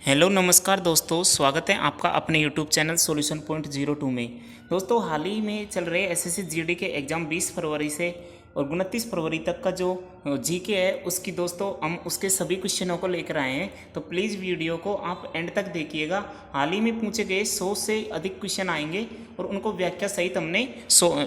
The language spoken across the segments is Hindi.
हेलो नमस्कार दोस्तों, स्वागत है आपका अपने यूट्यूब चैनल सॉल्यूशन पॉइंट 02 में। दोस्तों, हाल ही में चल रहे एसएससी जीडी के एग्ज़ाम 20 फरवरी से और 29 फरवरी तक का जो जीके है उसकी दोस्तों हम उसके सभी क्वेश्चनों को लेकर आए हैं। तो प्लीज़ वीडियो को आप एंड तक देखिएगा। हाल ही में पूछे गए 100 से अधिक क्वेश्चन आएंगे और उनको व्याख्या सहित हमने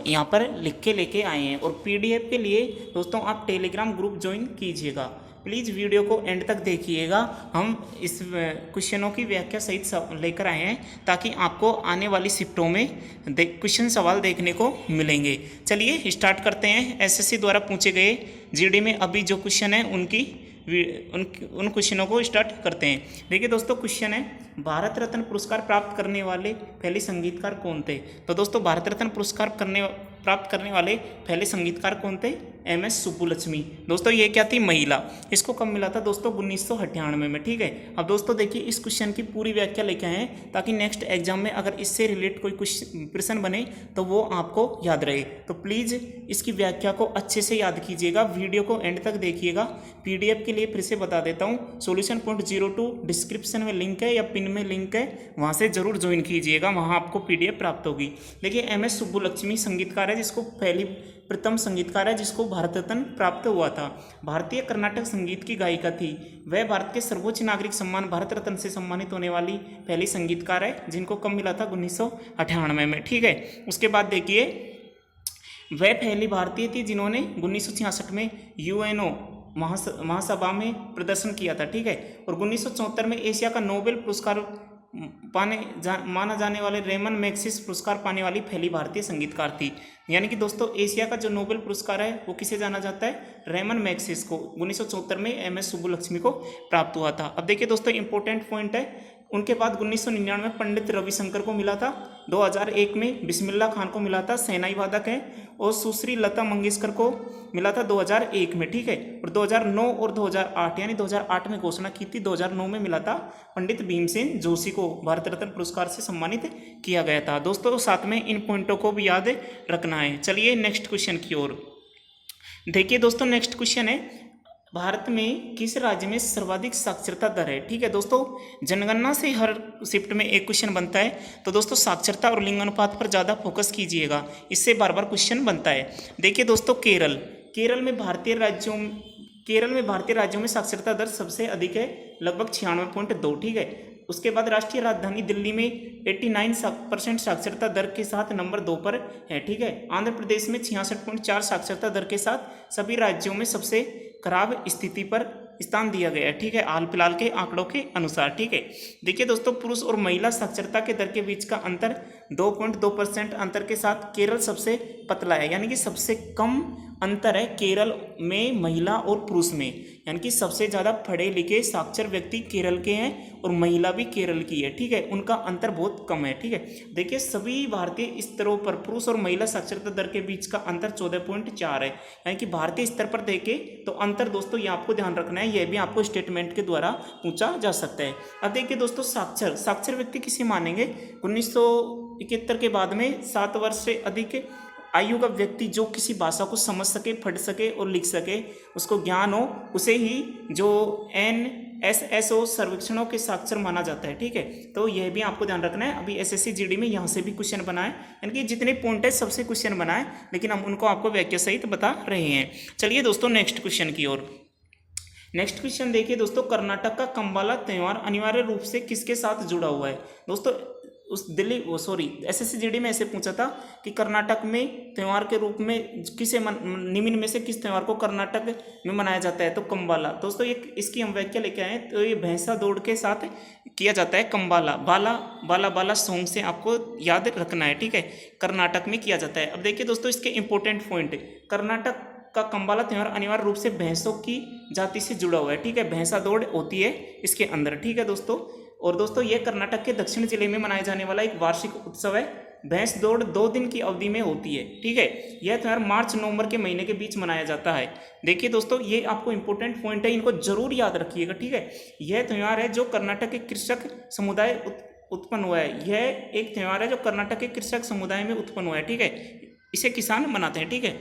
यहाँ पर लिख के लेके आए हैं। और पीडीएफ के लिए दोस्तों आप टेलीग्राम ग्रुप ज्वाइन कीजिएगा। प्लीज़ वीडियो को एंड तक देखिएगा। हम इस क्वेश्चनों की व्याख्या सहित लेकर आए हैं ताकि आपको आने वाली शिफ्टों में क्वेश्चन सवाल देखने को मिलेंगे। चलिए स्टार्ट करते हैं। एसएससी द्वारा पूछे गए जीडी में अभी जो क्वेश्चन है उन क्वेश्चनों को स्टार्ट करते हैं। देखिए दोस्तों, क्वेश्चन है भारत रत्न पुरस्कार प्राप्त करने वाले पहले संगीतकार कौन थे। तो दोस्तों, भारत रत्न पुरस्कार प्राप्त करने वाले पहले संगीतकार कौन थे? एमएस सुब्बुलक्ष्मी। दोस्तों, ये क्या थी? महिला। इसको कब मिला था दोस्तों? 1998 में। ठीक है। अब दोस्तों देखिए, इस क्वेश्चन की पूरी व्याख्या लेके आए हैं ताकि नेक्स्ट एग्जाम में अगर इससे रिलेट कोई प्रश्न बने तो वो आपको याद रहे। तो प्लीज़ इसकी व्याख्या को अच्छे से याद कीजिएगा, वीडियो को एंड तक देखिएगा। पीडीएफ के लिए फिर से बता देता हूँ, सॉल्यूशन पॉइंट 02 डिस्क्रिप्शन में लिंक है या पिन में लिंक है, वहाँ से जरूर ज्वाइन कीजिएगा, वहाँ आपको पीडीएफ प्राप्त होगी। देखिए, एमएस सुब्बुलक्ष्मी संगीतकार है जिसको प्रथम संगीतकार है जिसको भारत रत्न प्राप्त हुआ था। भारतीय कर्नाटक संगीत की गायिका थी। वह भारत के सर्वोच्च नागरिक सम्मान भारत रत्न से सम्मानित होने वाली पहली संगीतकार है जिनको कब मिला था? 1998 में। ठीक है। उसके बाद देखिए, वह पहली भारतीय थी जिन्होंने 1966 में यूएनओ महासभा में प्रदर्शन किया था। ठीक है। और 1974 में एशिया का नोबेल पुरस्कार माना जाने वाले रेमन मैग्सेसे पुरस्कार पाने वाली पहली भारतीय संगीतकार थी। यानी कि दोस्तों, एशिया का जो नोबेल पुरस्कार है वो किसे जाना जाता है? रेमन मैग्सेसे को 1974 में एमएस सुब्बुलक्ष्मी को प्राप्त हुआ था। अब देखिए दोस्तों, इंपॉर्टेंट पॉइंट है, उनके बाद 1999 में पंडित रविशंकर को मिला था। 2001 में बिस्मिल्लाह खान को मिला था, शहनाई वादक है। और सुश्री लता मंगेशकर को मिला था 2001 में। ठीक है। और 2009 और 2008 यानी 2008 में घोषणा की थी, 2009 में मिला था पंडित भीमसेन जोशी को भारत रत्न पुरस्कार से सम्मानित किया गया था। दोस्तों, साथ में इन पॉइंटों को भी याद रखना है। चलिए नेक्स्ट क्वेश्चन की ओर देखिए दोस्तों। नेक्स्ट क्वेश्चन है, भारत में किस राज्य में सर्वाधिक साक्षरता दर है? ठीक है दोस्तों, जनगणना से हर शिफ्ट में एक क्वेश्चन बनता है, तो दोस्तों साक्षरता और लिंग अनुपात पर ज़्यादा फोकस कीजिएगा, इससे बार बार क्वेश्चन बनता है। देखिए दोस्तों, केरल में भारतीय राज्यों में साक्षरता दर सबसे अधिक है, लगभग 96.2। ठीक है। उसके बाद राष्ट्रीय राजधानी दिल्ली में 89% साक्षरता दर के साथ नंबर 2 पर है। ठीक है। आंध्र प्रदेश में 66.4 साक्षरता दर के साथ सभी राज्यों में सबसे खराब स्थिति पर स्थान दिया गया है। ठीक है, हाल फिलहाल के आंकड़ों के अनुसार। ठीक है। देखिए दोस्तों, पुरुष और महिला साक्षरता के दर के बीच का अंतर 2.2% अंतर के साथ केरल सबसे पतला है, यानी कि सबसे कम अंतर है केरल में महिला और पुरुष में। यानी कि सबसे ज़्यादा पढ़े लिखे साक्षर व्यक्ति केरल के हैं और महिला भी केरल की है। ठीक है। उनका अंतर बहुत कम है। ठीक है। देखिए, सभी भारतीय स्तरों पर पुरुष और महिला साक्षरता दर के बीच का अंतर 14.4 है। यानी कि भारतीय स्तर पर देखें तो अंतर दोस्तों ये आपको ध्यान रखना है, यह भी आपको स्टेटमेंट के द्वारा पूछा जा सकता है। अब देखिए दोस्तों, साक्षर व्यक्ति किसे मानेंगे? 1971 के बाद में 7 वर्ष से अधिक आयु का व्यक्ति जो किसी भाषा को समझ सके, पढ़ सके और लिख सके, उसको ज्ञान हो, उसे ही जो NSSO सर्वेक्षणों के साक्षर माना जाता है। ठीक है। तो यह भी आपको ध्यान रखना है। अभी एसएससी जीडी में यहाँ से भी क्वेश्चन बना है, यानी कि जितने पॉइंट है सबसे क्वेश्चन बना है, लेकिन हम उनको आपको व्याख्या सहित बता रहे हैं। चलिए दोस्तों नेक्स्ट क्वेश्चन की ओर। नेक्स्ट क्वेश्चन देखिए दोस्तों, कर्नाटक का कंबाला त्यौहार अनिवार्य रूप से किसके साथ जुड़ा हुआ है? दोस्तों, एसएससी जीडी में ऐसे पूछा था कि कर्नाटक में त्यौहार के रूप में निम्न में से किस त्यौहार को कर्नाटक में मनाया जाता है? तो कंबाला। दोस्तों, इसकी हम व्याख्या लेके आए। तो ये भैंसा दौड़ के साथ किया जाता है कंबाला। बाला बाला बाला सॉन्ग से आपको याद रखना है। ठीक है। कर्नाटक में किया जाता है। अब देखिए दोस्तों, इसके इंपॉर्टेंट पॉइंट, कर्नाटक का कंबाला त्यौहार अनिवार्य रूप से भैंसों की जाति से जुड़ा हुआ है। ठीक है। भैंसा दौड़ होती है इसके अंदर। ठीक है दोस्तों। और दोस्तों, यह कर्नाटक के दक्षिण जिले में मनाया जाने वाला एक वार्षिक उत्सव है। भैंस दौड़ 2 दिन की अवधि में होती है। ठीक है। यह त्यौहार मार्च-नवंबर के महीने के बीच मनाया जाता है। देखिए दोस्तों, ये आपको इंपॉर्टेंट पॉइंट है, इनको जरूर याद रखिएगा। ठीक है। यह त्यौहार है जो कर्नाटक के कृषक समुदाय उत्पन्न हुआ है। यह एक त्यौहार है जो कर्नाटक के कृषक समुदाय में उत्पन्न हुआ है। ठीक है। इसे किसान मनाते हैं। ठीक है।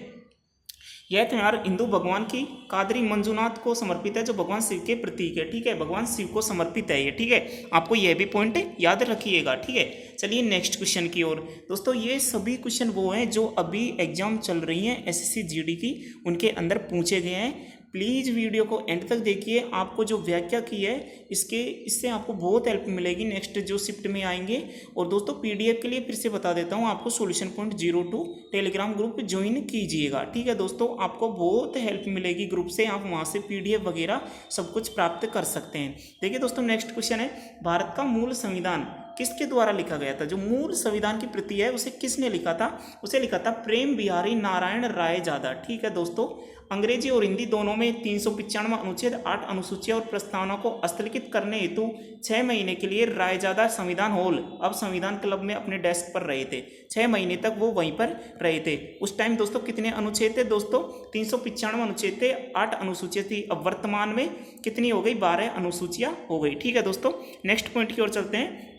यह त्यौहार हिंदू भगवान की कादरी मंजुनाथ को समर्पित है, जो भगवान शिव के प्रतीक है। ठीक है, भगवान शिव को समर्पित है ये। ठीक है, आपको यह भी पॉइंट याद रखिएगा। ठीक है, चलिए नेक्स्ट क्वेश्चन की ओर। दोस्तों ये सभी क्वेश्चन वो हैं जो अभी एग्जाम चल रही हैं एसएससी जीडी की, उनके अंदर पूछे गए हैं। प्लीज़ वीडियो को एंड तक देखिए, आपको जो व्याख्या की है इससे आपको बहुत हेल्प मिलेगी नेक्स्ट जो शिफ्ट में आएंगे। और दोस्तों पीडीएफ के लिए फिर से बता देता हूँ, आपको Solution.02 टेलीग्राम ग्रुप ज्वाइन कीजिएगा। ठीक है दोस्तों, आपको बहुत हेल्प मिलेगी ग्रुप से, आप वहाँ से पीडीएफ वगैरह सब कुछ प्राप्त कर सकते हैं। देखिए दोस्तों नेक्स्ट क्वेश्चन है, भारत का मूल संविधान किसके द्वारा लिखा गया था? जो मूल संविधान की प्रति है उसे किसने लिखा था? उसे लिखा था प्रेम बिहारी नारायण रायजादा। ठीक है दोस्तों, अंग्रेजी और हिंदी दोनों में 395 अनुच्छेद 8 अनुसूचियां और प्रस्तावना को हस्तलिखित करने हेतु 6 महीने के लिए रायजादा संविधान हॉल, अब संविधान क्लब में अपने डेस्क पर रहे थे। 6 महीने तक वो वहीं पर रहे थे। उस टाइम दोस्तों कितने अनुच्छेद थे? दोस्तों 395 अनुच्छेद थे, 8 अनुसूचियां थी। अब वर्तमान में कितनी हो गई? 12 अनुसूचियां हो गई। ठीक है दोस्तों, नेक्स्ट पॉइंट की ओर चलते हैं।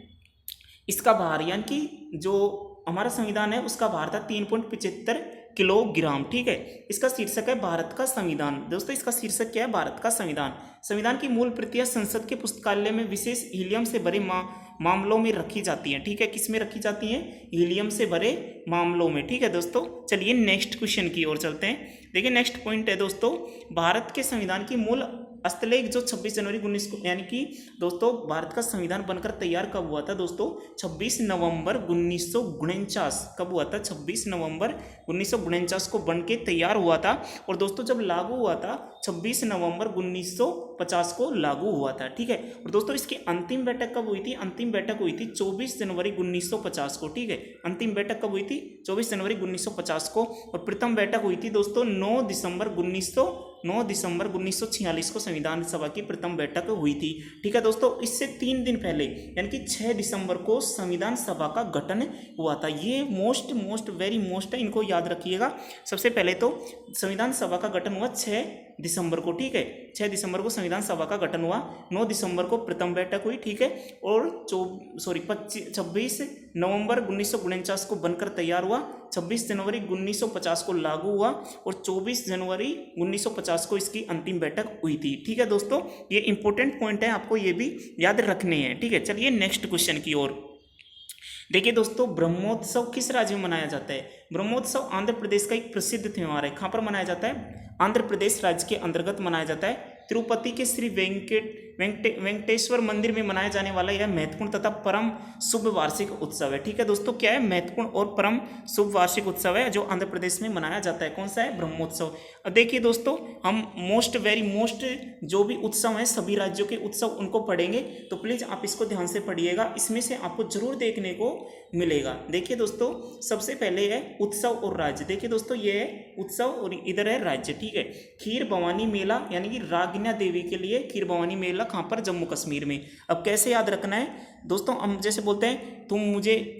इसका भार यानी कि जो हमारा संविधान है उसका भार था 3.75 किलोग्राम। ठीक है, इसका शीर्षक है भारत का संविधान। दोस्तों इसका शीर्षक क्या है? भारत का संविधान। संविधान की मूल प्रतियां संसद के पुस्तकालय में विशेष हीलियम से भरे मामलों में रखी जाती हैं। ठीक है, किस में रखी जाती हैं? हीलियम से भरे मामलों में। ठीक है दोस्तों, चलिए नेक्स्ट क्वेश्चन की ओर चलते हैं। देखिए नेक्स्ट पॉइंट है दोस्तों, भारत के संविधान की मूल हस्तलेख जो 26 जनवरी 19 को, यानी कि दोस्तों भारत का संविधान बनकर तैयार कब हुआ था? दोस्तों 26 नवंबर 1949। कब हुआ था? 26 नवंबर 1949 को बन के तैयार हुआ था। और दोस्तों जब लागू हुआ था 26 नवंबर 1950 को लागू हुआ था। ठीक है, और दोस्तों इसकी अंतिम बैठक कब हुई थी? अंतिम बैठक हुई थी 24 जनवरी 1950 को। ठीक है, अंतिम बैठक कब हुई थी? 24 जनवरी 1950 को। और प्रथम बैठक हुई थी दोस्तों 9 दिसंबर 1946 को संविधान सभा की प्रथम बैठक हुई थी। ठीक है दोस्तों, इससे 3 दिन पहले यानी कि 6 दिसंबर को संविधान सभा का गठन हुआ था। ये मोस्ट वेरी मोस्ट है, इनको याद रखिएगा। सबसे पहले तो संविधान सभा का गठन हुआ 6 दिसंबर को। ठीक है, 6 दिसंबर को संविधान सभा का गठन हुआ, 9 दिसंबर को प्रथम बैठक हुई। ठीक है, और 26 नवंबर 1949 को बनकर तैयार हुआ, 26 जनवरी 1950 को लागू हुआ और 24 जनवरी 1950 को इसकी अंतिम बैठक हुई थी। ठीक है दोस्तों, ये इंपॉर्टेंट पॉइंट है, आपको ये भी याद रखने हैं। ठीक है, चलिए नेक्स्ट क्वेश्चन की ओर। देखिए दोस्तों, ब्रह्मोत्सव किस राज्य में मनाया जाता है? ब्रह्मोत्सव आंध्र प्रदेश का एक प्रसिद्ध त्यौहार है। कहाँ पर मनाया जाता है? आंध्र प्रदेश राज्य के अंतर्गत मनाया जाता है। तिरुपति के श्री वेंकटेश्वर मंदिर में मनाया जाने वाला यह महत्वपूर्ण तथा परम शुभ वार्षिक उत्सव है। ठीक है दोस्तों, क्या है? महत्वपूर्ण और परम शुभ वार्षिक उत्सव है जो आंध्र प्रदेश में मनाया जाता है। कौन सा है? ब्रह्मोत्सव। अब देखिए दोस्तों, हम मोस्ट जो भी उत्सव हैं सभी राज्यों के उत्सव उनको पढ़ेंगे, तो प्लीज़ आप इसको ध्यान से पढ़िएगा, इसमें से आपको जरूर देखने को मिलेगा। देखिए दोस्तों, सबसे पहले है उत्सव और राज्य। देखिए दोस्तों, ये है उत्सव और इधर है राज्य। ठीक है, खीर भवानी मेला यानी कि रागिना देवी के लिए खीर भवानी मेला कहाँ पर? जम्मू कश्मीर में। अब कैसे याद रखना है दोस्तों? हम जैसे बोलते हैं, तुम मुझे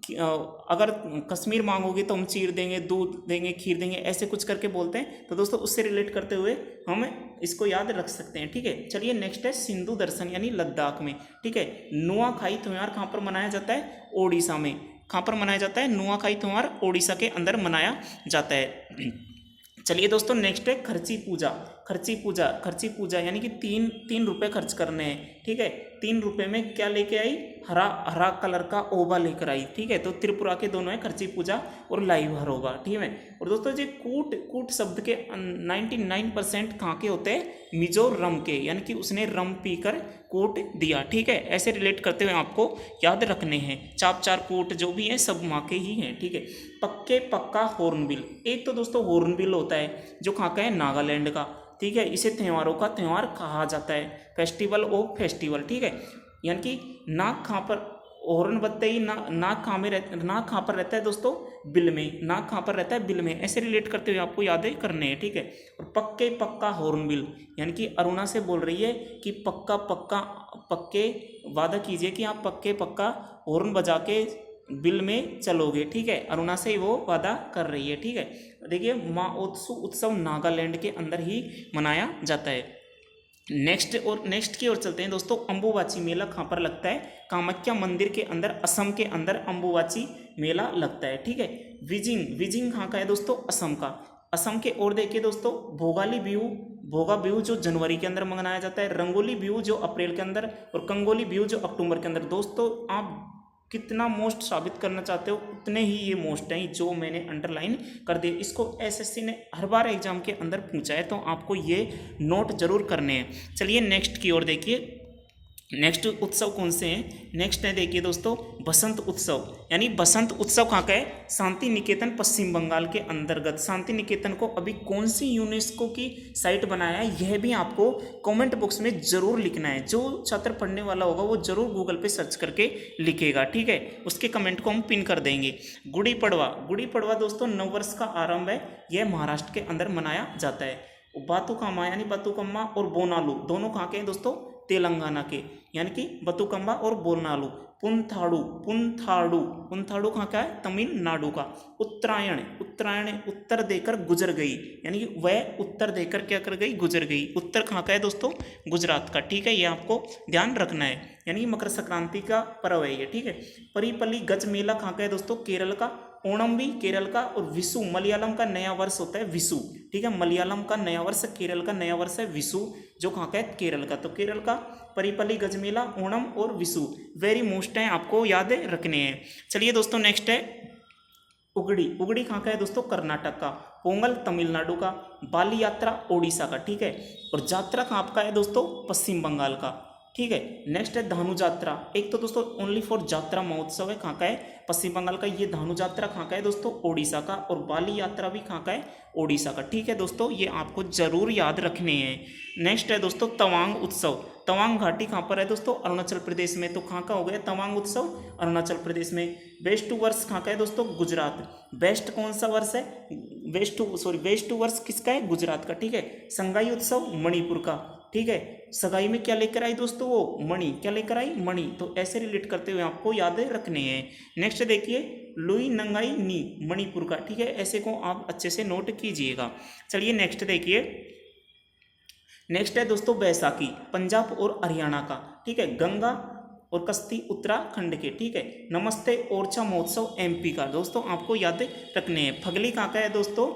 अगर कश्मीर मांगोगे तो हम चीर देंगे, दूध देंगे, खीर देंगे, ऐसे कुछ करके बोलते हैं। तो दोस्तों उससे रिलेट करते हुए हम इसको याद रख सकते हैं। ठीक है, चलिए नेक्स्ट है सिंधु दर्शन यानी लद्दाख में। ठीक है, नुआखाई त्योहार कहाँ पर मनाया जाता है? ओडिशा में। कहाँ पर मनाया जाता है? नुआखाई त्योहार ओडिशा के अंदर मनाया जाता है। चलिए दोस्तों, नेक्स्ट है खर्ची पूजा। खर्ची पूजा यानी कि तीन रुपये खर्च करने हैं। ठीक है, 3 रुपये में क्या लेके आई? हरा कलर का ओबा लेकर आई। ठीक है, तो त्रिपुरा के दोनों है खर्ची पूजा और लाइव हरोबा। ठीक है, और दोस्तों ये कूट शब्द के 99% कहाँ के होते हैं? मिजोरम के, यानी कि उसने रम पीकर कूट दिया। ठीक है, ऐसे रिलेट करते हुए आपको याद रखने हैं। चार कूट जो भी हैं सब माँ के ही हैं। ठीक है, पक्का हॉर्नबिल। एक तो दोस्तों हॉर्नबिल होता है जो कहाँ का है? नागालैंड का। ठीक है, इसे त्योहारों का त्यौहार कहा जाता है, फेस्टिवल ऑफ फेस्टिवल। ठीक है, यानी कि नाक कहाँ पर? हॉर्न बजते ही नाक कहाँ पर रहता है दोस्तों? बिल में। नाक कहाँ पर रहता है? बिल में। ऐसे रिलेट करते हुए आपको यादें करने हैं। ठीक है, और पक्का हॉर्नबिल यानी कि अरुणा से बोल रही है कि पक्के वादा कीजिए कि आप पक्का हॉर्न बजा के बिल में चलोगे। ठीक है, अरुणा से वो वादा कर रही है। ठीक है, देखिए माओत्सु उत्सव नागालैंड के अंदर ही मनाया जाता है। नेक्स्ट की ओर चलते हैं दोस्तों। अंबुबाची मेला कहाँ पर लगता है? कामाख्या मंदिर के अंदर, असम के अंदर अंबुबाची मेला लगता है। ठीक है, विजिंग कहाँ का है दोस्तों? असम का। असम के ओर देखिए दोस्तों भोगाली बिहू, भोगा बिहू जो जनवरी के अंदर मनाया जाता है, रंगोली बिहू जो अप्रैल के अंदर, और कंगोली बिहू जो अक्टूबर के अंदर। दोस्तों आप कितना मोस्ट साबित करना चाहते हो उतने ही ये मोस्ट हैं जो मैंने अंडरलाइन कर दिए। इसको एसएससी ने हर बार एग्जाम के अंदर पूछा है, तो आपको ये नोट जरूर करने हैं। चलिए नेक्स्ट की ओर देखिए, नेक्स्ट उत्सव कौन से हैं। नेक्स्ट है देखिए दोस्तों बसंत उत्सव, यानी बसंत उत्सव कहाँ का है, शांति निकेतन पश्चिम बंगाल के अंतर्गत। शांति निकेतन को अभी कौन सी यूनेस्को की साइट बनाया है, यह भी आपको कमेंट बॉक्स में जरूर लिखना है। जो छात्र पढ़ने वाला होगा वो जरूर गूगल पे सर्च करके लिखेगा, ठीक है, उसके कमेंट को हम पिन कर देंगे। गुड़ी पड़वा, गुड़ी पड़वा दोस्तों नववर्ष का आरंभ है, यह महाराष्ट्र के अंदर मनाया जाता है। बातुकामा यानी बतुकम्मा और बोनालू दोनों कहाँ के हैं दोस्तों, तेलंगाना के, यानी कि बतुकम्मा और बोनालू। पुंथाड़ू, पुंथाड़ू, पुंथाड़ू कहाँ का है, तमिलनाडु का। उत्तरायण, उत्तरायण उत्तर देकर गुजर गई, यानी कि वह उत्तर देकर क्या कर गई, गुजर गई। उत्तर कहाँ का है दोस्तों, गुजरात का, ठीक है, ये आपको ध्यान रखना है, यानी मकर संक्रांति का पर्व है ये, ठीक है। परिपल्ली गज मेला कहाँ का है दोस्तों, केरल का। ओणम भी केरल का, और विशु मलयालम का नया वर्ष होता है विशु, ठीक है, मलयालम का नया वर्ष, केरल का नया वर्ष है विशु, जो कहाँ का है, केरल का। तो केरल का परिपल्ली गजमेला, ओणम और विशु वेरी मोस्ट है, आपको याद रखने हैं। चलिए दोस्तों नेक्स्ट है उगड़ी, उगड़ी कहाँ का है दोस्तों, कर्नाटक का। पोंगल तमिलनाडु का। बाली यात्रा ओडिशा का, ठीक है, और जात्रा कहाँ का है दोस्तों, पश्चिम बंगाल का, ठीक है। नेक्स्ट है धानु यात्रा, एक तो दोस्तों ओनली फॉर जात्रा महोत्सव है, कहाँ का है, पश्चिम बंगाल का। ये धानु यात्रा कहाँ का है दोस्तों, ओडिशा का, और बाली यात्रा भी कहाँ का है, ओडिशा का, ठीक है दोस्तों, ये आपको जरूर याद रखने हैं। नेक्स्ट है दोस्तों तवांग उत्सव, तवांग घाटी कहाँ पर है दोस्तों, अरुणाचल प्रदेश में। तो कहाँ का हो गया तवांग उत्सव, अरुणाचल प्रदेश में। बेस्ट वर्ष कहाँ का है दोस्तों, गुजरात। बेस्ट कौन सा वर्ष है, बेस्ट वर्ष किसका है, गुजरात का, ठीक है। संगाई उत्सव मणिपुर का, ठीक है। सगाई में क्या लेकर आई दोस्तों, वो मणि, क्या लेकर आई, मणि। तो ऐसे रिलेट करते हुए आपको याद रखने हैं। नेक्स्ट देखिए लुई नंगाई नी, मणिपुर का, ठीक है, ऐसे को आप अच्छे से नोट कीजिएगा। चलिए नेक्स्ट देखिए, नेक्स्ट है दोस्तों बैसाखी, पंजाब और हरियाणा का, ठीक है। गंगा और कश्ती उत्तराखंड के, ठीक है। नमस्ते ओरछा महोत्सव एमपी का, दोस्तों आपको याद रखने हैं। फगली कहाँ का है दोस्तों,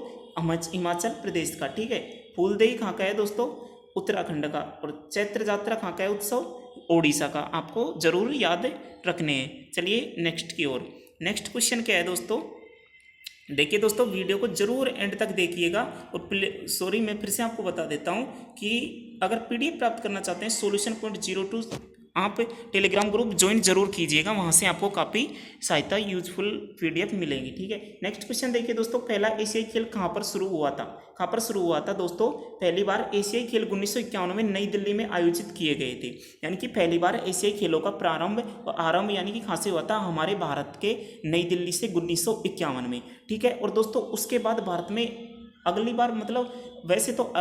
हिमाचल प्रदेश का, ठीक है। फूलदेई कहाँ का है दोस्तों, उत्तराखंड का। और चैत्र यात्रा कहाँ का है उत्सव, ओडिशा का, आपको जरूर याद रखने हैं। चलिए नेक्स्ट की ओर। नेक्स्ट क्वेश्चन क्या है दोस्तों, देखिए दोस्तों वीडियो को जरूर एंड तक देखिएगा। और सॉरी मैं फिर से आपको बता देता हूँ कि अगर पीडीएफ प्राप्त करना चाहते हैं solution.02 आप टेलीग्राम ग्रुप ज्वाइन जरूर कीजिएगा, वहाँ से आपको काफ़ी सहायता यूजफुल पीडीएफ मिलेंगी, ठीक है। नेक्स्ट क्वेश्चन देखिए दोस्तों, पहला एशियाई खेल कहाँ पर शुरू हुआ था, कहाँ पर शुरू हुआ था दोस्तों, पहली बार एशियाई खेल 1951 में नई दिल्ली में आयोजित किए गए थे। यानी कि पहली बार एशियाई खेलों का आरंभ यानी कि कहाँ से हुआ था, हमारे भारत के नई दिल्ली से 1951 में, ठीक है। और दोस्तों उसके बाद भारत में अगली बार, मतलब वैसे तो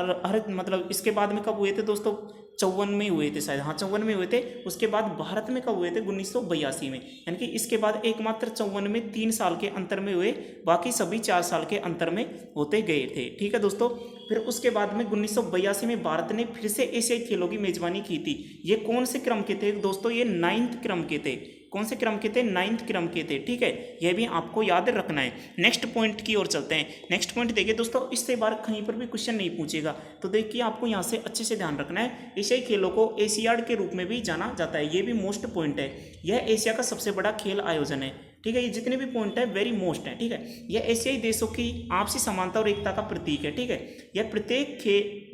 मतलब इसके बाद में कब हुए थे दोस्तों, 54 में हुए थे शायद, हाँ 54 में हुए थे। उसके बाद भारत में कब हुए थे, 1982 में। यानी कि इसके बाद एकमात्र 54 में 3 साल के अंतर में हुए, बाकी सभी 4 साल के अंतर में होते गए थे, ठीक है दोस्तों। फिर उसके बाद में 1982 में भारत ने फिर से एशियाई खेलों की मेजबानी की थी। ये कौन से क्रम के थे दोस्तों, ये 9th क्रम के थे। कौन से क्रम के थे, 9th क्रम के थे, ठीक है, यह भी आपको याद रखना है। नेक्स्ट पॉइंट की ओर चलते हैं। नेक्स्ट पॉइंट देखिए दोस्तों, इससे बार कहीं पर भी क्वेश्चन नहीं पूछेगा, तो देखिए आपको यहाँ से अच्छे से ध्यान रखना है। एशियाई खेलों को एशियाड के रूप में भी जाना जाता है, ये भी मोस्ट पॉइंट है। यह एशिया का सबसे बड़ा खेल आयोजन है, ठीक है। ये जितने भी पॉइंट है वेरी मोस्ट है, ठीक है। यह एशियाई देशों की आपसी समानता और एकता का प्रतीक है, ठीक है।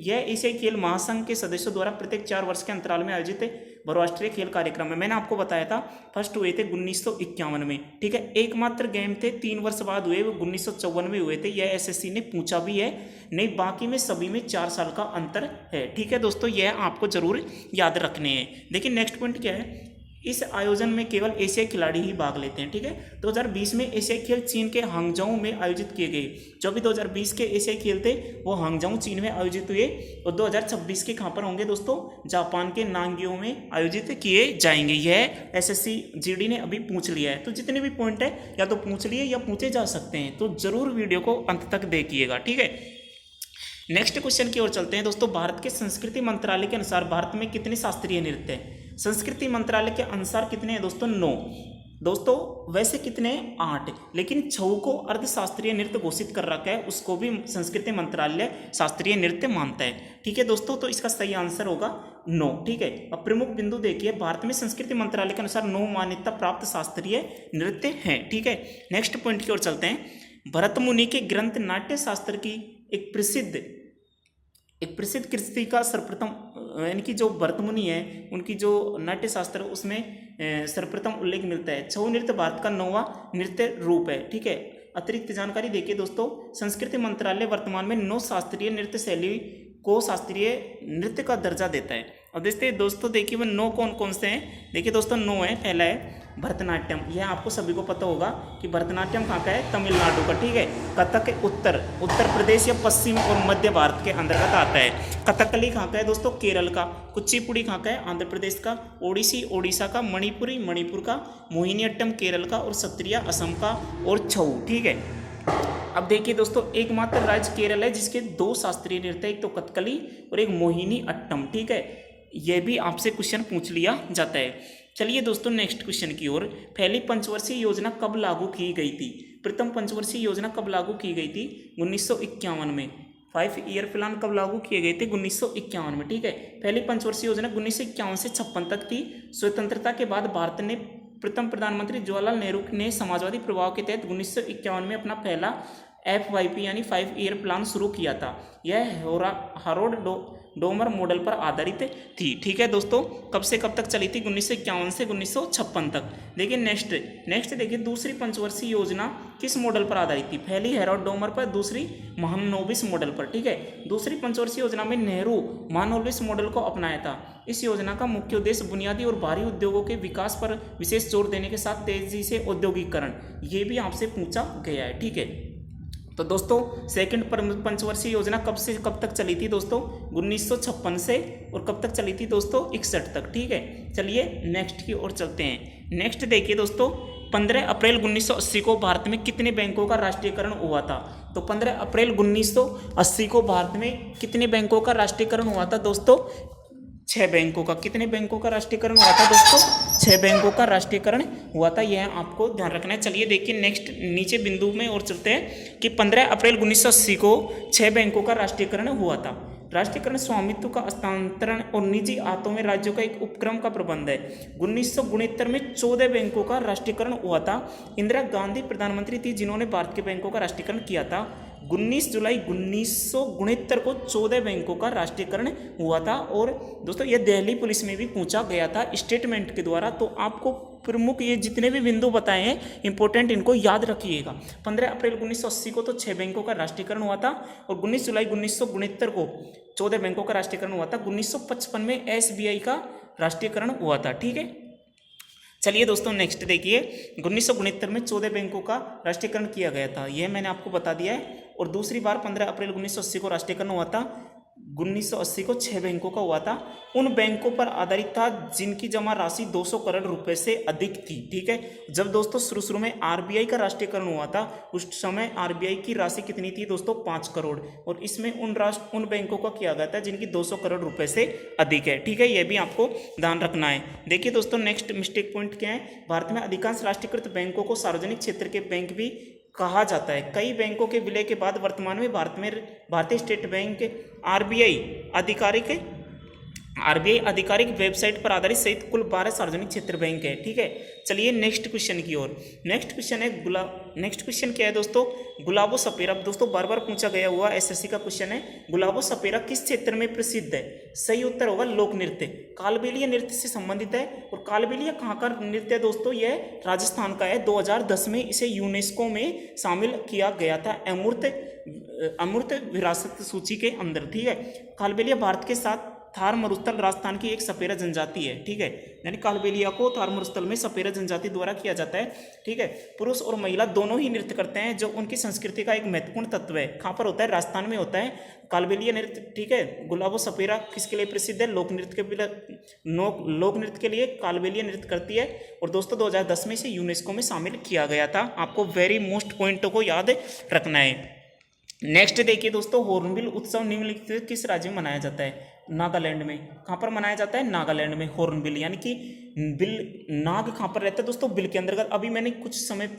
यह एशियाई खेल महासंघ के सदस्यों द्वारा प्रत्येक 4 वर्ष के अंतराल में आयोजित बहुराष्ट्रीय खेल कार्यक्रम में, मैंने आपको बताया था फर्स्ट हुए थे 1951 में, ठीक है। एकमात्र गेम थे 3 वर्ष बाद हुए, वो 1954 में हुए थे। यह एसएससी ने पूछा भी है, नहीं बाकी में सभी में 4 साल का अंतर है, ठीक है दोस्तों, यह आपको जरूर याद रखने हैं। देखिए नेक्स्ट पॉइंट क्या है, इस आयोजन में केवल एशियाई खिलाड़ी ही भाग लेते हैं, ठीक है। 2020 में एशियाई खेल चीन के हांगझाऊ में आयोजित किए गए। जो भी 2020 के एशियाई खेल थे वो हांगझाऊ चीन में आयोजित हुए, और 2026 के कहाँ पर होंगे दोस्तों, जापान के नांगियो में आयोजित किए जाएंगे। यह एसएससी जीडी ने अभी पूछ लिया है। तो जितने भी पॉइंट है या तो पूछ लिए या पूछे जा सकते हैं, तो जरूर वीडियो को अंत तक देखिएगा, ठीक है। नेक्स्ट क्वेश्चन की ओर चलते हैं दोस्तों। भारत के संस्कृति मंत्रालय के अनुसार भारत में कितने शास्त्रीय नृत्य हैं? संस्कृति मंत्रालय के अनुसार कितने हैं दोस्तों, 9। दोस्तों वैसे कितने 8, लेकिन छऊ को अर्धशास्त्रीय नृत्य घोषित कर रखा है, उसको भी संस्कृति मंत्रालय शास्त्रीय नृत्य मानता है। ठीक है दोस्तों, तो इसका सही आंसर होगा 9। ठीक है, अब प्रमुख बिंदु देखिए, भारत में संस्कृति मंत्रालय के अनुसार 9 मान्यता प्राप्त शास्त्रीय नृत्य हैं। ठीक है, नेक्स्ट पॉइंट की ओर चलते हैं। भरत मुनि के ग्रंथ नाट्य शास्त्र की एक प्रसिद्ध कृति का सर्वप्रथम, यानी कि जो भरत मुनि है उनकी जो नाट्य शास्त्र उसमें सर्वप्रथम उल्लेख मिलता है। छऊ नृत्य भारत का 9वां नृत्य रूप है। ठीक है, अतिरिक्त जानकारी देखिए दोस्तों, संस्कृति मंत्रालय वर्तमान में 9 शास्त्रीय नृत्य शैली को शास्त्रीय नृत्य का दर्जा देता है। और देखते दोस्तों, देखिए वो 9 कौन कौन से हैं। देखिए दोस्तों 9 है। पहला है भरतनाट्यम, यह आपको सभी को पता होगा कि भरतनाट्यम कहाँ का है, तमिलनाडु का। ठीक है, कथक उत्तर प्रदेश या पश्चिम और मध्य भारत के अंतर्गत आता है। कथकली कहाँ का है दोस्तों, केरल का। कुचिपुड़ी कहाँ का है, आंध्र प्रदेश का। ओडिसी ओडिशा का। मणिपुरी मणिपुर का। मोहिनीअट्टम केरल का। और सत्रिया असम का। और छऊ। ठीक है, अब देखिए दोस्तों, एकमात्र राज्य केरल है जिसके 2 शास्त्रीय नृत्य, एक तो कथकली और एक मोहिनी अट्टम। ठीक है, यह भी आपसे क्वेश्चन पूछ लिया जाता है। चलिए दोस्तों नेक्स्ट क्वेश्चन की ओर। पहली पंचवर्षीय योजना कब लागू की गई थी? प्रथम पंचवर्षीय योजना कब लागू की गई थी? 1951 में। 5 ईयर प्लान कब लागू किए गए थे? 1951 में। ठीक है, पहली पंचवर्षीय योजना 1951 से 56 तक थी। स्वतंत्रता के बाद भारत ने प्रथम प्रधानमंत्री जवाहरलाल नेहरू ने समाजवादी प्रभाव के तहत 1951 में अपना पहला FYP यानी 5 ईयर प्लान शुरू किया था। यह हारोल्ड डोमर मॉडल पर आधारित थी। ठीक है दोस्तों, कब से कब तक चली थी? 1951 से 1956 तक। देखिए नेक्स्ट देखिए, दूसरी पंचवर्षीय योजना किस मॉडल पर आधारित थी? पहली हैरोल्ड डोमर पर, दूसरी महालनोबिस मॉडल पर। ठीक है, दूसरी पंचवर्षीय योजना में नेहरू महालनोबिस मॉडल को अपनाया था। इस योजना का मुख्य उद्देश्य बुनियादी और भारी उद्योगों के विकास पर विशेष जोर देने के साथ तेजी से औद्योगिकरण, ये भी आपसे पूछा गया है। ठीक है, तो दोस्तों सेकंड पंचवर्षीय योजना कब से कब तक चली थी दोस्तों? 1956 से, और कब तक चली थी दोस्तों? 61 तक। ठीक है, चलिए नेक्स्ट की ओर चलते हैं। नेक्स्ट देखिए दोस्तों, 15 अप्रैल 1980 को भारत में कितने बैंकों का राष्ट्रीयकरण हुआ था? तो 15 अप्रैल 1980 को भारत में कितने बैंकों का राष्ट्रीयकरण हुआ था दोस्तों? 6 बैंकों का। कितने बैंकों का राष्ट्रीयकरण हुआ था दोस्तों? 6 बैंकों का राष्ट्रीयकरण हुआ था, यह आपको ध्यान रखना है। चलिए देखिए नेक्स्ट नीचे बिंदु में और चलते हैं कि 15 अप्रैल 1980 को 6 बैंकों का राष्ट्रीयकरण हुआ था। राष्ट्रीयकरण स्वामित्व का हस्तांतरण और निजी हाथों में राज्यों का एक उपक्रम का प्रबंध है। 1969 में 14 बैंकों का राष्ट्रीयकरण हुआ था। इंदिरा गांधी प्रधानमंत्री थी जिन्होंने भारत के बैंकों का राष्ट्रीयकरण किया था। 19 जुलाई 1969 को 14 बैंकों का राष्ट्रीयकरण हुआ था। और दोस्तों यह दिल्ली पुलिस में भी पूछा गया था स्टेटमेंट के द्वारा। तो आपको प्रमुख ये जितने भी बिंदु बताए हैं इंपॉर्टेंट, इनको याद रखिएगा। 15 अप्रैल 1980 को तो 6 बैंकों का राष्ट्रीयकरण हुआ था, और 19 जुलाई 1969 को 14 बैंकों का राष्ट्रीयकरण हुआ था। 1955 में SBI का राष्ट्रीयकरण हुआ था। ठीक है, चलिए दोस्तों नेक्स्ट देखिए, 1969 में 14 बैंकों का राष्ट्रीयकरण किया गया था, यह मैंने आपको बता दिया है। और दूसरी बार 15 अप्रैल 1980 को राष्ट्रीयकरण हुआ था। 1980 को 6 बैंकों का हुआ था। उन बैंकों पर आधारित था जिनकी जमा राशि 200 करोड़ रुपए से अधिक थी। ठीक है, जब दोस्तों शुरू में RBI का राष्ट्रीयकरण हुआ था उस समय RBI की राशि कितनी थी दोस्तों? 5 करोड़। और इसमें उन बैंकों का किया गया था जिनकी 200 करोड़ रुपए से अधिक है। ठीक है, यह भी आपको ध्यान रखना है। देखिए दोस्तों नेक्स्ट मिस्टेक पॉइंट क्या है? भारत में अधिकांश राष्ट्रीयकृत बैंकों को सार्वजनिक क्षेत्र के बैंक भी कहा जाता है। कई बैंकों के विलय के बाद वर्तमान में भारतीय स्टेट बैंक RBI आधिकारिक वेबसाइट पर आधारित सहित कुल 12 सार्वजनिक क्षेत्र बैंक है। ठीक है, चलिए नेक्स्ट क्वेश्चन की ओर। नेक्स्ट क्वेश्चन क्या है दोस्तों? गुलाबो सपेरा। दोस्तों बार बार पूछा गया हुआ SSC का क्वेश्चन है। गुलाबो सपेरा किस क्षेत्र में प्रसिद्ध है? सही उत्तर होगा लोक नृत्य। कालबेलिया नृत्य से संबंधित है। और कालबेलिया कहाँ का नृत्य है दोस्तों? यह राजस्थान का है। 2010 में इसे यूनेस्को में शामिल किया गया था अमूर्त विरासत सूची के अंदर। ठीक है, कालबेलिया भारत के साथ थार मरुस्थल राजस्थान की एक सपेरा जनजाति है। ठीक है, यानी कालबेलिया को थार मरुस्थल में सपेरा जनजाति द्वारा किया जाता है। ठीक है, पुरुष और महिला दोनों ही नृत्य करते हैं, जो उनकी संस्कृति का एक महत्वपूर्ण तत्व है। कहाँ पर होता है? राजस्थान में होता है कालबेलिया नृत्य। ठीक है, गुलाबो सपेरा किसके लिए प्रसिद्ध है? लोक नृत्य के लिए कालबेलिया नृत्य करती है। और दोस्तों 2010 में इसे यूनेस्को में शामिल किया गया था। आपको वेरी मोस्ट पॉइंटों को याद रखना है। नेक्स्ट देखिए दोस्तों, हॉर्नबिल उत्सव निम्नलिखित किस राज्य में मनाया जाता है? नागालैंड में। कहाँ पर मनाया जाता है? नागालैंड में हॉर्नबिल, यानी कि बिल नाग कहाँ पर रहता है दोस्तों? बिल के अंतर्गत। अभी मैंने कुछ समय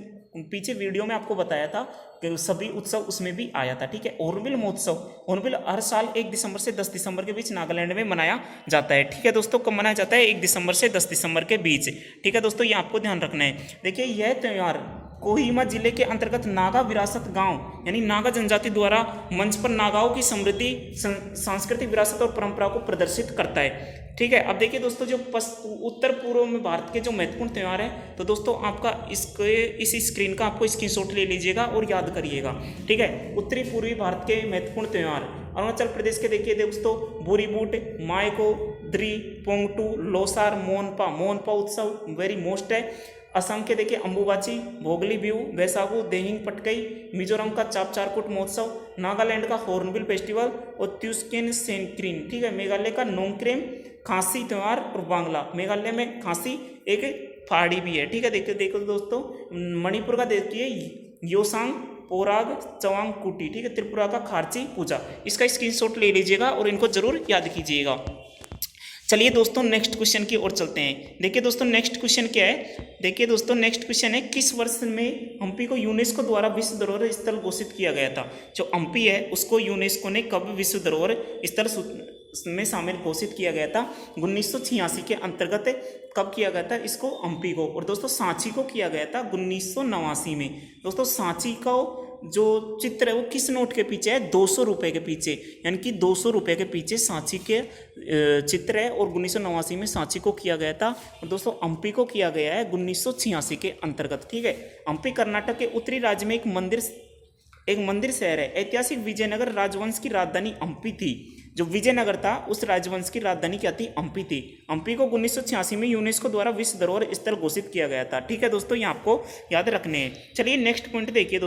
पीछे वीडियो में आपको बताया था कि सभी उत्सव उसमें भी आया था, ठीक है। हॉर्नबिल महोत्सव, हॉर्नबिल हर साल 1 दिसंबर से 10 दिसंबर के बीच नागालैंड में मनाया जाता है, ठीक है दोस्तों। कब मनाया जाता है? 1 दिसंबर से 10 दिसंबर के बीच, ठीक है दोस्तों, ये आपको ध्यान रखना है। देखिए यह त्यौहार कोहिमा जिले के अंतर्गत नागा विरासत गांव यानी नागा जनजाति द्वारा मंच पर नागाओं की समृद्धि, सांस्कृतिक विरासत और परंपरा को प्रदर्शित करता है, ठीक है। अब देखिए दोस्तों, जो उत्तर पूर्व में भारत के जो महत्वपूर्ण त्यौहार है, तो दोस्तों आपका इस स्क्रीन का आपको स्क्रीनशॉट ले लीजिएगा और याद करिएगा, ठीक है। उत्तरी पूर्वी भारत के महत्वपूर्ण त्यौहार, अरुणाचल प्रदेश के देखिए दोस्तों, बोरीबूट, मायको, द्री, पोंगटू, लोसार, मोनपा उत्सव वेरी मोस्ट है। असम के देखिए अंबुबाची, भोगली बिहू, बैसागु, देहिंग पटकई, मिजोरम का चापचारकुट महोत्सव, नागालैंड का हॉर्नबिल फेस्टिवल और त्यूस्केन सेनक्रीन, ठीक है। मेघालय का नोंगक्रेम खांसी त्यौहार और बांग्ला, मेघालय में खांसी एक पहाड़ी भी है, ठीक है। देखो दोस्तों, मणिपुर का देखिए योसांग, पोराग, चवांग कुटी, ठीक है। त्रिपुरा का खारची पूजा। इसका स्क्रीनशॉट ले लीजिएगा और इनको जरूर याद कीजिएगा। चलिए दोस्तों नेक्स्ट क्वेश्चन की ओर चलते हैं। देखिए दोस्तों नेक्स्ट क्वेश्चन क्या है? देखिए दोस्तों नेक्स्ट क्वेश्चन है, किस वर्ष में हम्पी को यूनेस्को द्वारा विश्व धरोहर स्थल घोषित किया गया था? जो हम्पी है उसको यूनेस्को ने कब विश्व धरोहर स्थल में शामिल घोषित किया गया था? 1986 के अंतर्गत कब किया गया था इसको? हम्पी को। और दोस्तों सांची को किया गया था 1989 में। दोस्तों सांची का जो चित्र है वो किस नोट के पीछे है? 200 रुपये के पीछे, यानी कि 200 रुपये के पीछे सांची के चित्र है और 1989 में सांची को किया गया था। और दोस्तों हम्पी को किया गया है 1986 के अंतर्गत, ठीक है। हम्पी कर्नाटक के उत्तरी राज्य में एक मंदिर शहर है। ऐतिहासिक विजयनगर राजवंश की राजधानी हम्पी थी। जो विजयनगर था उस राजवंश की राजधानी क्या थी? हम्पी थी। हम्पी को 1986 में यूनेस्को द्वारा विश्व धरोहर स्थल घोषित किया गया था, ठीक है दोस्तों, ये आपको याद रखने हैं। चलिए नेक्स्ट पॉइंट देखिए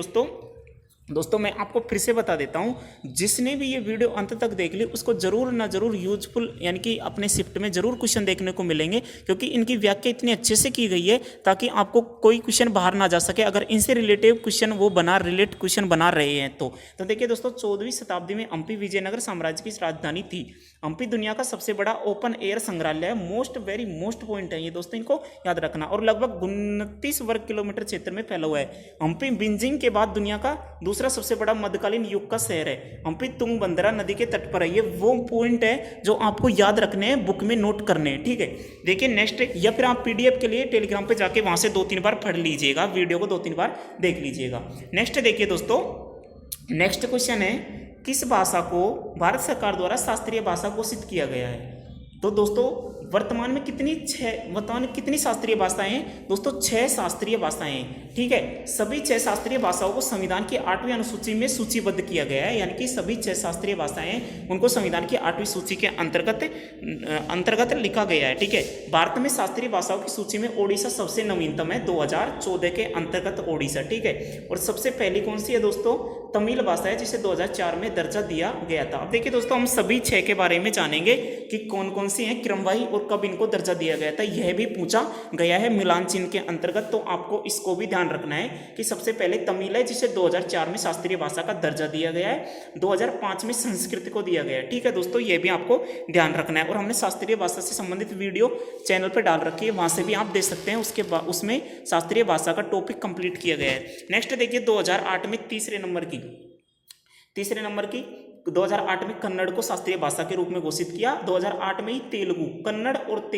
दोस्तों मैं आपको फिर से बता देता हूं, जिसने भी ये वीडियो अंत तक देख ली उसको जरूर ना जरूर यूजफुल यानी कि अपने शिफ्ट में जरूर क्वेश्चन देखने को मिलेंगे, क्योंकि इनकी व्याख्या इतनी अच्छे से की गई है ताकि आपको कोई क्वेश्चन बाहर ना जा सके अगर इनसे रिलेटिव क्वेश्चन वो रिलेट क्वेश्चन बना रहे हैं तो देखिए दोस्तों 14वीं शताब्दी में हम्पी विजयनगर साम्राज्य की राजधानी थी। हम्पी दुनिया का सबसे बड़ा ओपन एयर संग्रहालय है। वेरी मोस्ट पॉइंट है ये दोस्तों, इनको याद रखना। और लगभग 29 वर्ग किलोमीटर क्षेत्र में फैला हुआ है। हम्पी बीजिंग के बाद दुनिया का दूसरा सबसे बड़ा मध्यकालीन युग का शहर है। हम्पी तुंगभद्रा नदी के तट पर है। ये वो पॉइंट है जो आपको याद रखने हैं, बुक में नोट करने हैं, ठीक है। देखिए नेक्स्ट, या फिर आप पीडीएफ के लिए टेलीग्राम पे जाके वहां से 2-3 बार पढ़ लीजिएगा, वीडियो को 2-3 बार देख लीजिएगा। नेक्स्ट देखिए दोस्तों, नेक्स्ट क्वेश्चन है, किस भाषा को भारत सरकार द्वारा शास्त्रीय भाषा घोषित किया गया है? तो दोस्तों वर्तमान में कितनी शास्त्रीय भाषाएं हैं? दोस्तों 6 शास्त्रीय भाषाएं हैं, ठीक है। सभी 6 शास्त्रीय भाषाओं को संविधान की 8वीं अनुसूची में सूचीबद्ध किया गया है, यानी कि सभी 6 शास्त्रीय भाषाएं उनको संविधान की 8वीं सूची के अंतर्गत लिखा गया है, ठीक है। भारत में शास्त्रीय भाषाओं की सूची में ओडिशा सबसे नवीनतम है, 2014 के अंतर्गत ओडिशा, ठीक है। और सबसे पहली कौन सी है दोस्तों? तमिल भाषा है, जिसे 2004 में दर्जा दिया गया था। अब देखिए दोस्तों हम सभी 6 के बारे में जानेंगे कि कौन कौन सी हैं, क्रमवाही और कब इनको दर्जा दिया गया था, यह भी पूछा गया है मिलान चिन्ह के अंतर्गत। तो आपको इसको भी ध्यान रखना है कि सबसे पहले तमिल है, जिसे 2004 में शास्त्रीय भाषा का दर्जा दिया गया है, 2005 में संस्कृत को दिया गया है, ठीक है दोस्तों, यह भी आपको ध्यान रखना है। और हमने शास्त्रीय भाषा से संबंधित वीडियो चैनल पर डाल रखी है, वहां से भी आप देख सकते हैं, उसमें शास्त्रीय भाषा का टॉपिक कंप्लीट किया गया है। नेक्स्ट देखिए 2008 में तीसरे नंबर की 2008 में कन्नड़ को शास्त्रीय भाषा के रूप में घोषित किया। 2008 में ही तेलुगु, कन्नड़ और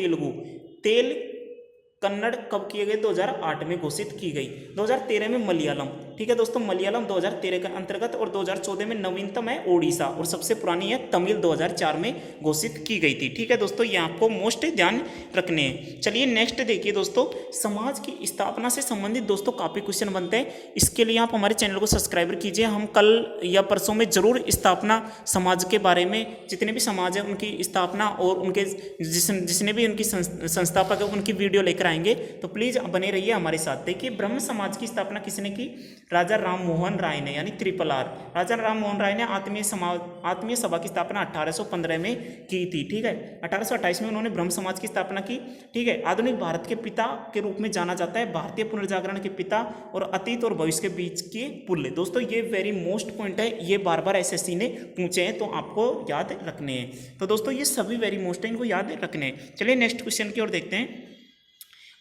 कन्नड़ कब किए गए? 2008 में घोषित की गई। 2013 में मलयालम, ठीक है दोस्तों, मलयालम 2013 के अंतर्गत। और 2014 में नवीनतम है ओडिशा और सबसे पुरानी है तमिल, 2004 में घोषित की गई थी, ठीक है दोस्तों, ये आपको मोस्ट ध्यान रखने हैं। चलिए नेक्स्ट देखिए दोस्तों, समाज की स्थापना से संबंधित दोस्तों काफी क्वेश्चन बनते हैं, इसके लिए आप हमारे चैनल को सब्सक्राइब कीजिए। हम कल या परसों में जरूर स्थापना समाज के बारे में, जितने भी समाज है उनकी स्थापना और उनके जिसने भी उनकी संस्थापक है उनकी वीडियो लेकर आएंगे, तो प्लीज बने रहिए हमारे साथ। देखिए ब्रह्म समाज की स्थापना किसने की? राजा राम मोहन राय ने, यानी RRR। राजा राम मोहन राय ने आत्मीय सभा की स्थापना 1815 में की थी, ठीक है। 1828 में उन्होंने ब्रह्म समाज की स्थापना की, ठीक है। आधुनिक भारत के पिता के रूप में जाना जाता है, भारतीय पुनर्जागरण के पिता और अतीत और भविष्य के बीच के पुल। दोस्तों ये वेरी मोस्ट पॉइंट है, ये बार SSC ने पूछे हैं, तो आपको याद रखने हैं। तो दोस्तों ये सभी वेरी मोस्ट है, इनको याद रखने हैं। चलिए नेक्स्ट क्वेश्चन की ओर देखते हैं।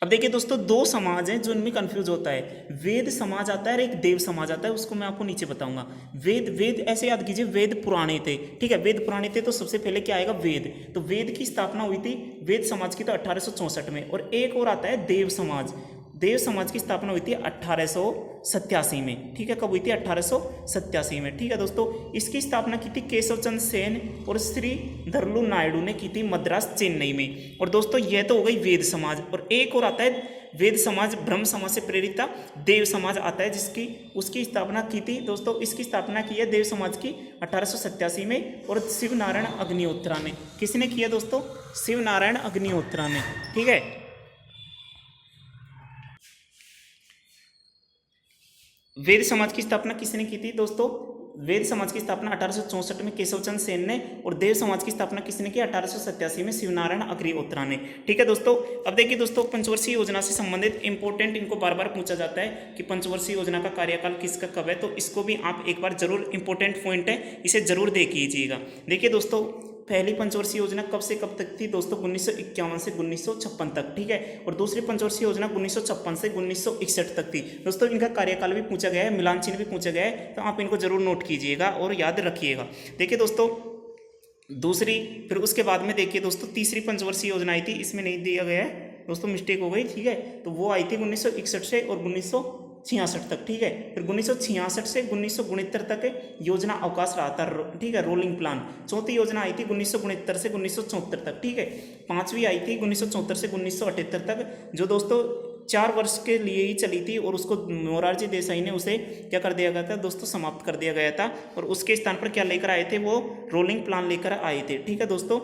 अब देखिए दोस्तों, दो समाज हैं जो इनमें कंफ्यूज होता है, वेद समाज आता है और एक देव समाज आता है, उसको मैं आपको नीचे बताऊंगा। वेद वेद ऐसे याद कीजिए, वेद पुराने थे, ठीक है, वेद पुराने थे तो सबसे पहले क्या आएगा, वेद। तो वेद की स्थापना हुई थी वेद समाज की तो 1864 में। और एक और आता है देव समाज। देव समाज की स्थापना हुई थी 1887 में, ठीक है। कब हुई थी? 1887 में, ठीक है दोस्तों। इसकी स्थापना की थी केशव चंद्र सेन और श्री धरलू नायडू ने की थी मद्रास चेन्नई में। और दोस्तों यह तो हो गई वेद समाज। और एक और आता है वेद समाज, ब्रह्म समाज से प्रेरित था, देव समाज आता है जिसकी उसकी स्थापना की थी दोस्तों। इसकी स्थापना की है देव समाज की 1887 में और शिव नारायण अग्निहोत्रा ने। किसने किया दोस्तों? शिव नारायण अग्निहोत्रा ने, ठीक है। वेद समाज की स्थापना किसने की थी दोस्तों? वेद समाज की स्थापना 1864 में केशव चंद्र सेन ने, और देव समाज की स्थापना किसने की? 1887 में शिवनारायण अग्निहोत्रा ने, ठीक है दोस्तों। अब देखिए दोस्तों, पंचवर्षीय योजना से संबंधित इंपॉर्टेंट, इनको बार बार पूछा जाता है कि पंचवर्षीय योजना का कार्यकाल किसका कब है, तो इसको भी आप एक बार जरूर, इंपॉर्टेंट पॉइंट है, इसे जरूर देख लीजिएगा। देखिए दोस्तों, पहली पंचवर्षीय योजना कब से कब तक थी दोस्तों? 1951 से 1956 तक, ठीक है। और दूसरी पंचवर्षीय योजना 1956 से 1961 तक थी दोस्तों। इनका कार्यकाल भी पूछा गया है, मिलान चिन्ह भी पूछा गया है, तो आप इनको जरूर नोट कीजिएगा और याद रखिएगा। देखिए दोस्तों, दूसरी, फिर उसके बाद में देखिए दोस्तों, तीसरी पंचवर्षीय योजना आई थी, इसमें नहीं दिया गया है दोस्तों, मिस्टेक हो गई, ठीक है। तो वो आई थी 1961 से और 1966 तक, ठीक है। फिर 1966 से 1969 तक योजना अवकाश रहा था, ठीक है, रोलिंग प्लान। चौथी योजना आई थी 1969 से 1974 तक, ठीक है। पांचवी आई थी 1974 से 1978 तक, जो दोस्तों 4 वर्ष के लिए ही चली थी, और उसको मोरारजी देसाई ने उसे क्या कर दिया गया था दोस्तों? समाप्त कर दिया गया था। और उसके स्थान पर क्या लेकर आए थे? वो रोलिंग प्लान लेकर आए थे, ठीक है दोस्तों,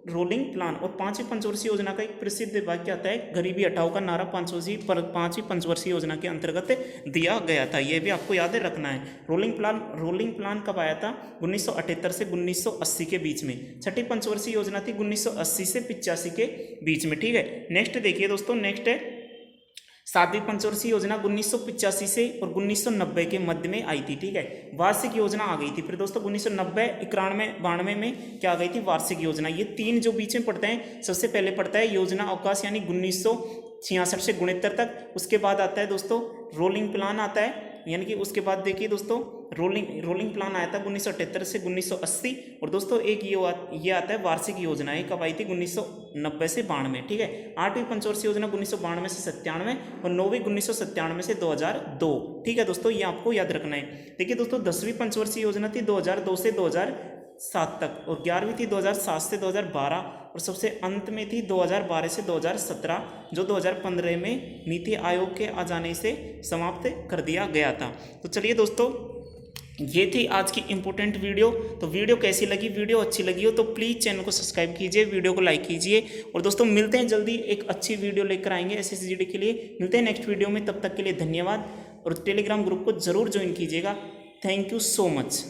रोलिंग प्लान। और पांचवी पंचवर्षीय योजना का एक प्रसिद्ध वाक्य आता है, गरीबी हटाओ का नारा पांचवीं पंचवर्षीय योजना के अंतर्गत दिया गया था। यह भी आपको याद रखना है। रोलिंग प्लान कब आया था? 1978 से 1980 के बीच में। छठी पंचवर्षीय योजना थी 1980 से 85 के बीच में, ठीक है। नेक्स्ट देखिए दोस्तों, नेक्स्ट है सातवीं पंचवर्षीय योजना 1985 से और 1990 के मध्य में आई थी, ठीक है। वार्षिक योजना आ गई थी फिर दोस्तों 1990, 91, 92 में क्या आ गई थी? वार्षिक योजना। ये तीन जो बीच में पढ़ते हैं, सबसे पहले पढ़ता है योजना अवकाश, यानी 1966 से 69 तक। उसके बाद आता है दोस्तों रोलिंग प्लान आता है, यानी कि उसके बाद देखिए दोस्तों रोलिंग प्लान आया था 1978 से 1980। और दोस्तों एक ये आता है वार्षिक योजना, ये कब आई थी? 1990 से 92, ठीक है। आठवीं पंचवर्षीय योजना 1992 से 97 और 9वीं 1997 से 2002, ठीक है दोस्तों, ये आपको याद रखना है। देखिए दोस्तों, 10वीं पंचवर्षीय योजना थी 2002 से 2007 तक, और 11वीं थी 2007 से 2012, और सबसे अंत में थी 2012 से 2017, जो 2015 में नीति आयोग के आ जाने से समाप्त कर दिया गया था। तो चलिए दोस्तों, ये थी आज की इंपॉर्टेंट वीडियो। तो वीडियो कैसी लगी? वीडियो अच्छी लगी हो तो प्लीज़ चैनल को सब्सक्राइब कीजिए, वीडियो को लाइक कीजिए। और दोस्तों मिलते हैं जल्दी, एक अच्छी वीडियो लेकर आएंगे SSGD के लिए। मिलते हैं नेक्स्ट वीडियो में, तब तक के लिए धन्यवाद। और टेलीग्राम ग्रुप को जरूर ज्वाइन कीजिएगा। Thank you so much.